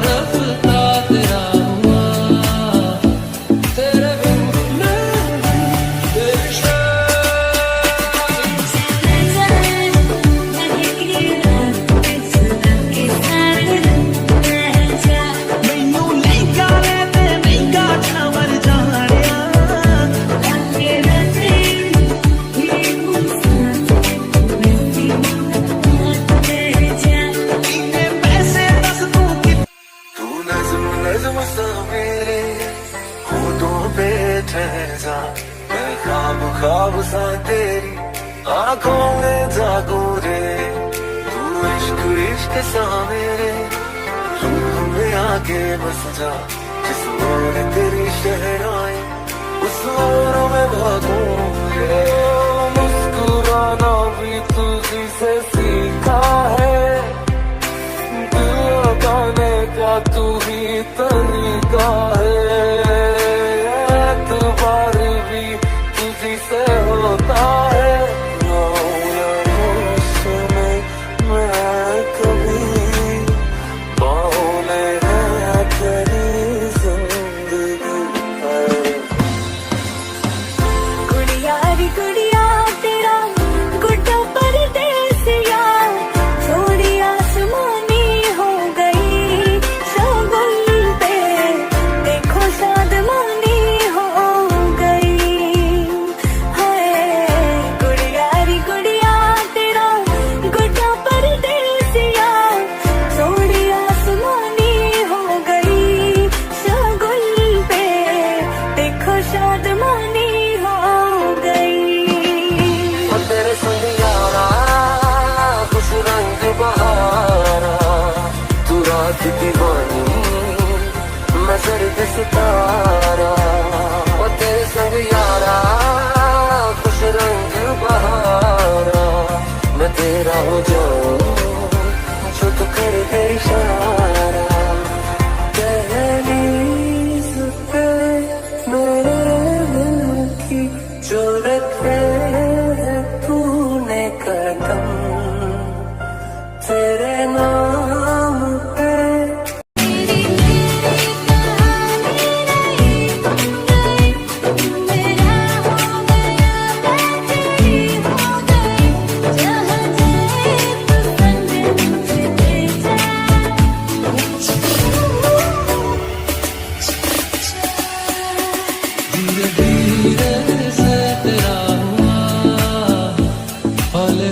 रफ्ता तेरा हुआ, तेरे बिन मैं तेरी ਮੈਨੂੰ ਨਹੀਂ ਕਾਲੇ ਤੇ ਨਹੀਂ ਕਾਠਾ ਮਰ ਜਾਣਿਆ ਇੰਨੇ ਪੈਸੇ ਦੱਸ ਤੂੰ ਕਿ तू नज़्म नज़्म सा मेरे होठों पे ठहरा, मैं ख्वाब ख्वाब सा तेरी आंखों में जागूं रे। तू इश्क इश्क सा मेरे रूह में आके बस जा, जिस ओर तेरी शहनाई उस ओर में भागूं रे। मुस्कुराना भी तुझी से सीखा है, दिल लगाने का तू ही तरीका है। एतबार भी तुझी से होता है, उसमें मैं कभी बाहों है तेरी जिंदगी है। कुड़िया री कुड़िया तेरा गुड्डा परदेसिया, थोड़ी आसमानी हो गई शगुन पे, देखो शादमानी हो गई है। कुड़िया री कुड़िया तेरा गुड्डा परदेसिया, थोड़ी आसमानी हो गई शगुन पे, देखो शादमानी हो गई। और तेरे संग यारा खुश रंग बहारा, तू रात दीवानी मैं सर्द सितारा। और तेरे संग यारा खुश रंग बहारा, मैं तेरा हो जाऊं जो तू कर दे इशारा। दहलीज पे मेरे दिल की जो रखे है तूने कदम, तेरे नाम पे धीरे धीरे से तेरा हुआ, हौले